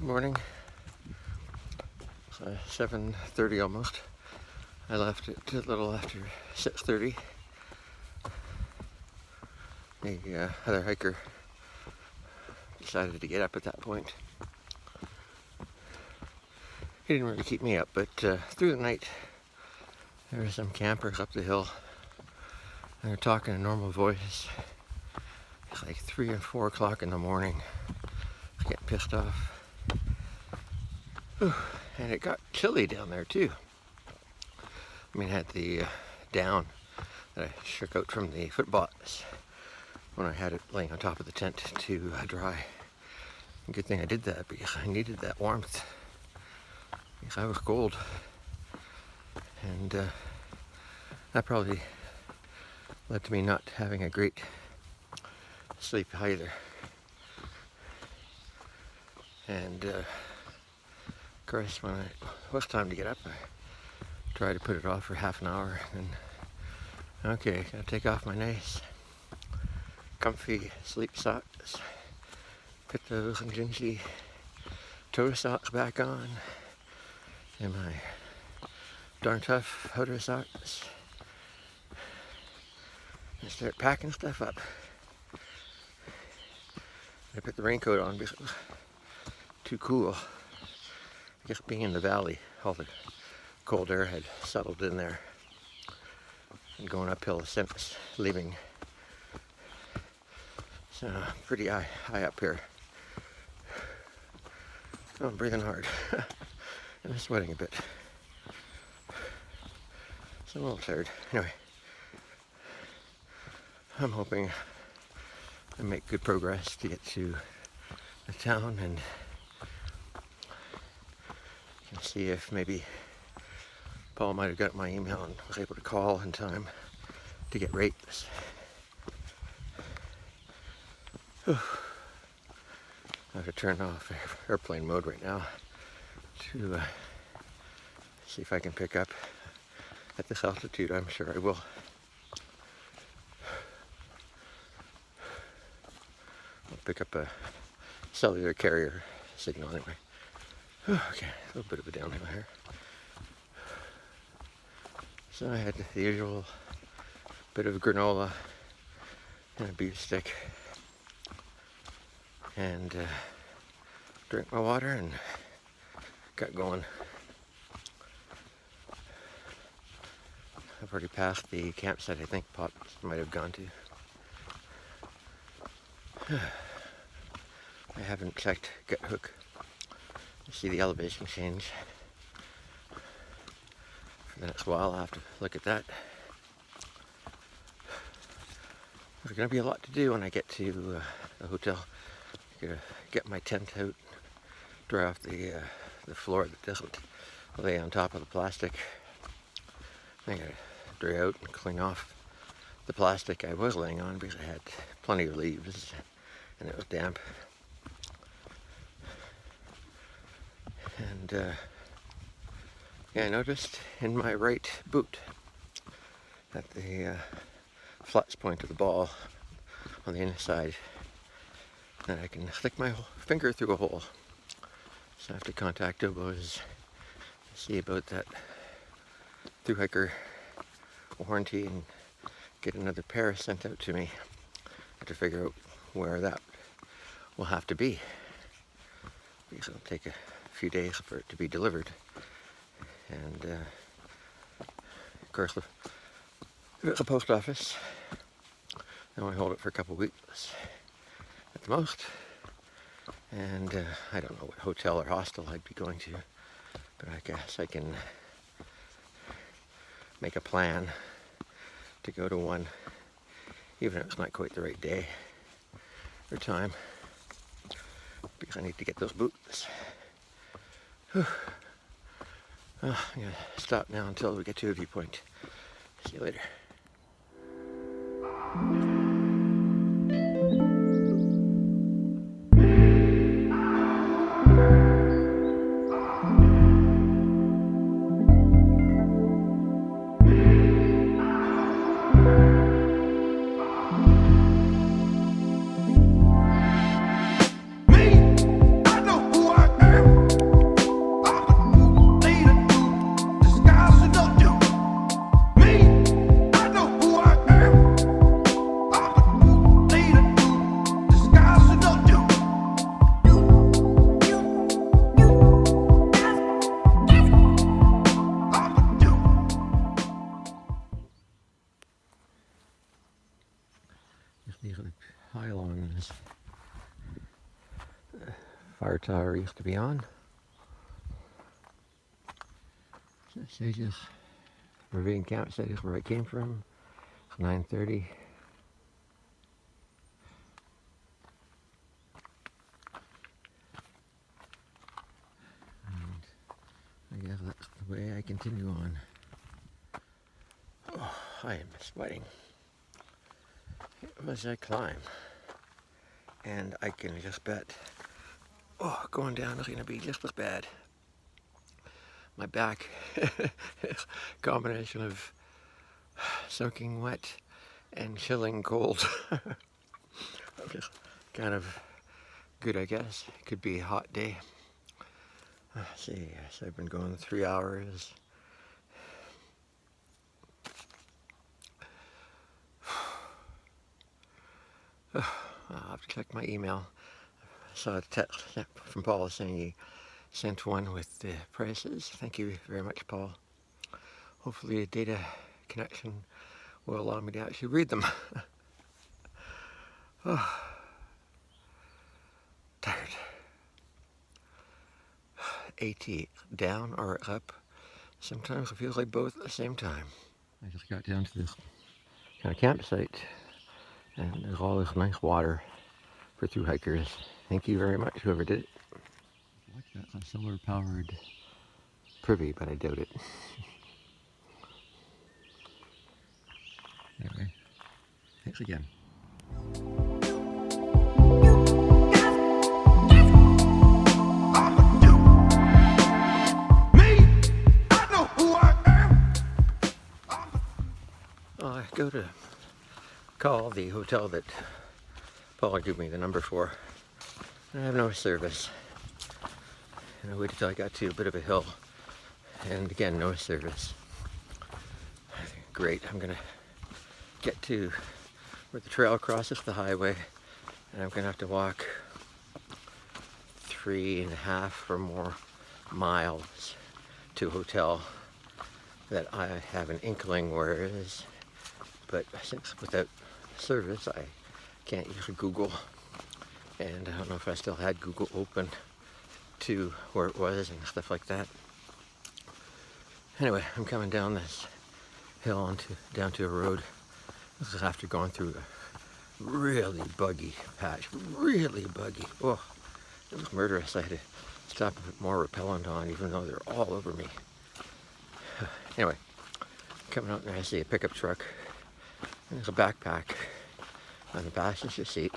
Good morning. It's 7:30 almost. I left it a little after 6:30. The other hiker decided to get up at that point. He didn't really keep me up, but through the night there were some campers up the hill and they're talking in a normal voice. It's like 3 or 4 o'clock in the morning. I was getting pissed off. Whew. And it got chilly down there too. I mean, I had the down that I shook out from the footbots when I had it laying on top of the tent to dry. Good thing I did that because I needed that warmth because I was cold, and that probably led to me not having a great sleep either. And of course, when it was time to get up, I tried to put it off for half an hour, and okay, gotta take off my nice comfy sleep socks, put those dingy toe socks back on, and my darn tough outer socks, and start packing stuff up. I put the raincoat on because it was too cool. I guess being in the valley, all the cold air had settled in there, and going uphill since leaving. So pretty high up here. Oh, I'm breathing hard. And I'm sweating a bit. So I'm a little tired. Anyway, I'm hoping I make good progress to get to the town and see if maybe Paul might have got my email and was able to call in time to get rates. I have to turn off airplane mode right now to see if I can pick up at this altitude. I'm sure I will. I'll pick up a cellular carrier signal anyway. Okay, a little bit of a downhill here. So I had the usual bit of granola and a beef stick, and drank my water and got going. I've already passed the campsite I think Pop might have gone to. I haven't checked Gut Hook. You see the elevation change. For the next while I'll have to look at that. There's going to be a lot to do when I get to the hotel. I'm going to get my tent out, dry off the floor that doesn't lay on top of the plastic. I got to dry out and clean off the plastic I was laying on because I had plenty of leaves and it was damp. And yeah, I noticed in my right boot at the flux point of the ball on the inside that I can stick my finger through a hole. So I have to contact Oboes to see about that ThruHiker warranty and get another pair sent out to me. I have to figure out where that will have to be, because it'll take a few days for it to be delivered. And of course, if it's a post office, I only hold it for a couple of weeks at the most. And I don't know what hotel or hostel I'd be going to, but I guess I can make a plan to go to one, even if it's not quite the right day or time, because I need to get those boots. Whew. Well, I'm going to stop now until we get to a viewpoint. See you later. Me, I know who I am. pylons the fire tower used to be on. So Sages Ravine campsite is where I came from. It's 9:30. And I guess that's the way I continue on. Oh, I am sweating as I climb. And I can just bet, oh, going down is going to be just as bad. My back is a combination of soaking wet and chilling cold. Just kind of good, I guess. It could be a hot day. Let's see, yes, I've been going 3 hours. I'll have to check my email. I saw a text from Paul saying he sent one with the prices. Thank you very much, Paul. Hopefully a data connection will allow me to actually read them. Oh, tired. AT, down or up? Sometimes it feels like both at the same time. I just got down to this kind of campsite, and there's all this nice water for ThruHikers. Thank you very much, whoever did it. I like that, a solar powered privy, but I doubt it. Anyway, thanks again. I go to call the hotel that Paul gave me the number for. I have no service. And I waited till I got to a bit of a hill. And again, no service. I think, great, I'm gonna get to where the trail crosses the highway. And I'm gonna have to walk 3.5 or more miles to a hotel that I have an inkling where it is. But since without service, I can't use Google, and I don't know if I still had Google open to where it was and stuff like that. Anyway, I'm coming down this hill down to a road. This is after going through a really buggy patch, really buggy. Oh, it was murderous. I had to stop and put more repellent on, even though they're all over me. Anyway, coming out and I see a pickup truck. And there's a backpack on the passenger seat.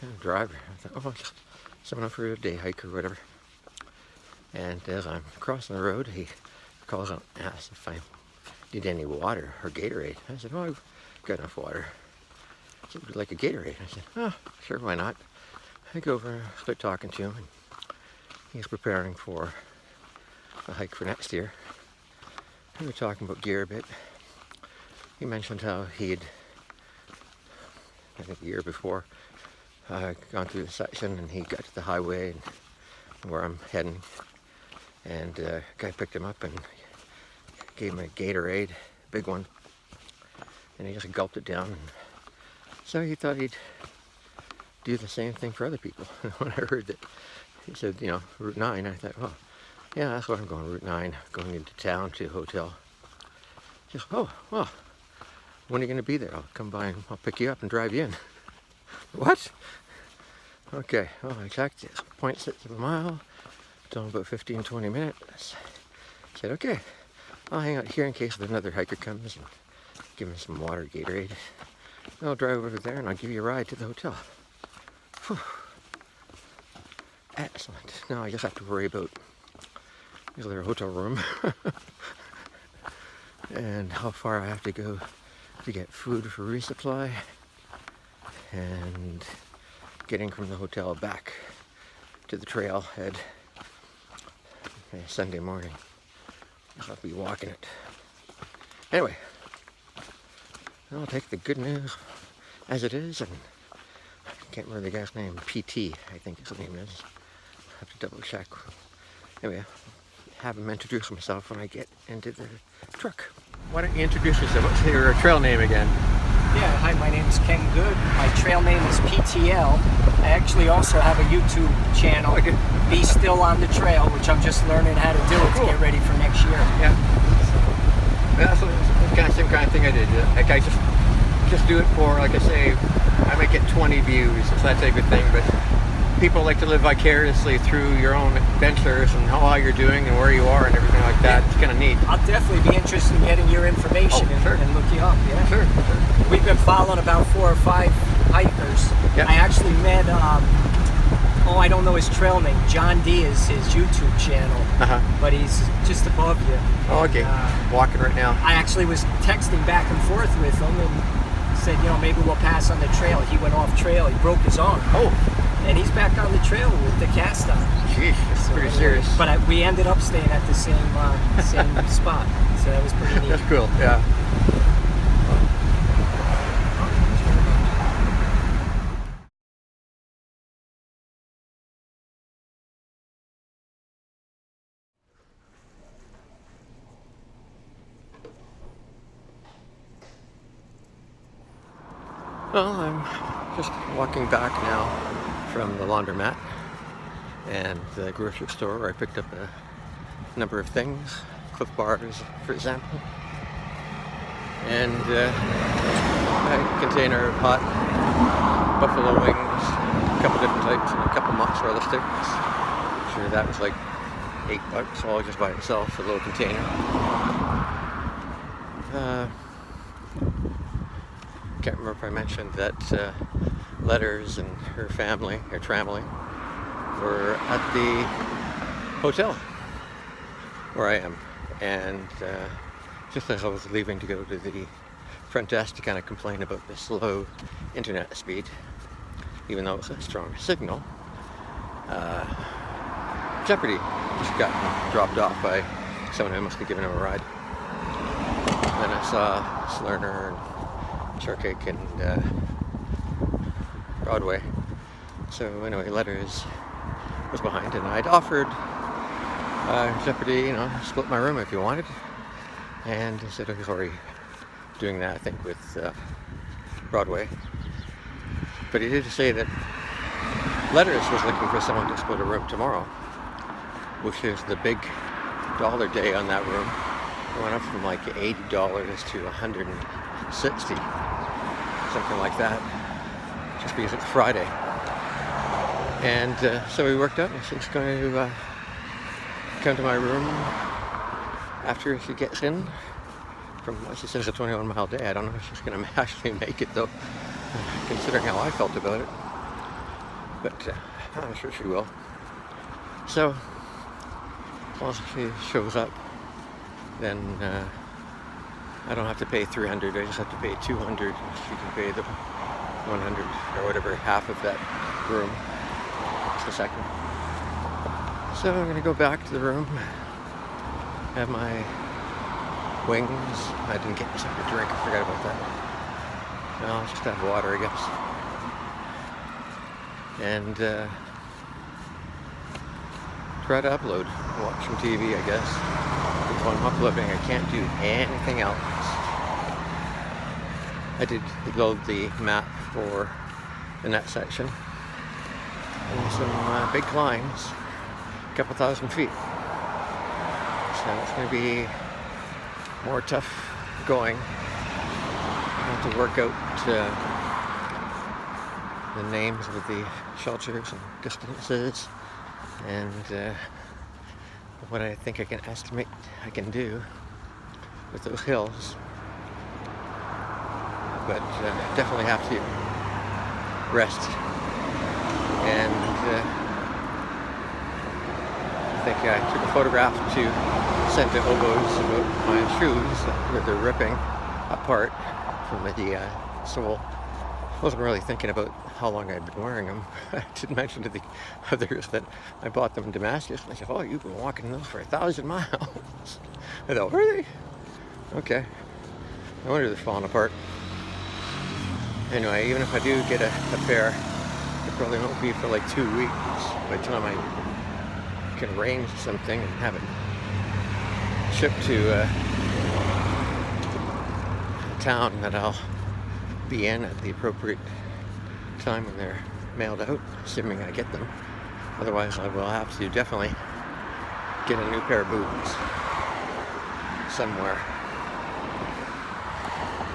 And a driver. I thought, oh, someone out for a day hike or whatever. And as I'm crossing the road, he calls out and asks if I need any water or Gatorade. I said, oh, I've got enough water. He said, would you like a Gatorade? I said, oh, sure, why not? I go over and start talking to him. And he's preparing for a hike for next year. And we're talking about gear a bit. He mentioned how he'd, I think the year before, gone through the section and he got to the highway and where I'm heading. And a guy picked him up and gave him a Gatorade, big one. And he just gulped it down. And so he thought he'd do the same thing for other people. When I heard that, he said, you know, Route 9, I thought, well, yeah, that's what I'm going, Route 9, going into town to a hotel. He said, oh, well, when are you going to be there? I'll come by and I'll pick you up and drive you in. What? Okay, well, I checked. It's 0.6 of a mile. It's only about 15-20 minutes. I said, okay, I'll hang out here in case another hiker comes and give him some water, Gatorade. I'll drive over there and I'll give you a ride to the hotel. Whew. Excellent. Now I just have to worry about, is there a hotel room? And how far I have to go to get food for resupply, and getting from the hotel back to the trailhead Sunday morning. I'll be walking it. Anyway, I'll take the good news as it is, and I can't remember the guy's name. PT, I think his name is. I'll have to double check. Anyway, have him introduce himself when I get into the truck. Why don't you introduce yourself? What's your trail name again? Yeah, hi, my name is Ken Good. My trail name is PTL. I actually also have a YouTube channel, Be Still on the Trail, which I'm just learning how to do it to get ready for next year. Yeah. That's the same kind of thing I did. Like I just do it for, like I say, I might get 20 views, so that's a good thing, but people like to live vicariously through your own adventures and how you're doing and where you are and everything like that. It's kind of neat. I'll definitely be interested in getting your information and look you up. Yeah, sure. We've been following about 4 or 5 hikers. Yep. I actually met, I don't know his trail name. John D is his YouTube channel, but he's just above you. Oh, okay. Walking right now. I actually was texting back and forth with him and said, maybe we'll pass on the trail. He went off trail. He broke his arm. Oh. And he's back on the trail with the cast on. Jeez, that's pretty serious. But we ended up staying at the same spot, so that was pretty neat. That's cool, yeah. Well, I'm just walking back now from the laundromat and the grocery store where I picked up a number of things, Cliff Bars, for example, and a container of hot buffalo wings, a couple different types, and a couple mozzarella sticks. Sure, that was like $8 all just by itself, a little container. Can't remember if I mentioned that Letters and her family, her tramily, were at the hotel where I am, and just as I was leaving to go to the front desk to kind of complain about the slow internet speed, even though it was a strong signal, Jeopardy just got dropped off by someone who must have given him a ride. Then I saw Slurner and Shortcake and Broadway. So anyway, Letters was behind, and I'd offered Jeopardy, split my room if you wanted, and he said he was already doing that, I think, with Broadway. But he did say that Letters was looking for someone to split a room tomorrow, which is the big dollar day on that room. It went up from like $80 to $160, something like that, just because it's Friday. And so we worked out, and she's going to come to my room after she gets in from, she says, a 21-mile day. I don't know if she's going to actually make it, though, considering how I felt about it. But I'm sure she will. So, as long as she shows up, then I don't have to pay $300. I just have to pay $200. She can pay the $100 or whatever, half of that room. Just a second. So I'm going to go back to the room, have my wings. I didn't get myself a drink. I forgot about that. No, I'll just have water, I guess. And try to upload, watch some TV, I guess. While I'm uploading, I can't do anything else. I did load the map for the net section, and some big climbs, a couple thousand feet. So it's going to be more tough going. I have to work out the names of the shelters and distances, and what I think I can estimate I can do with those hills. But definitely have to rest. And I think I took a photograph to send to Oboes about my shoes that they're ripping apart from the sole. I wasn't really thinking about how long I'd been wearing them. I did mention to the others that I bought them in Damascus. And they said, "Oh, you've been walking those for 1,000 miles." I thought, really? Okay. No wonder they're falling apart. Anyway, even if I do get a pair, it probably won't be for like 2 weeks. By the time I can arrange something and have it shipped to a town that I'll be in at the appropriate time when they're mailed out, assuming I get them. Otherwise, I will have to definitely get a new pair of boots somewhere.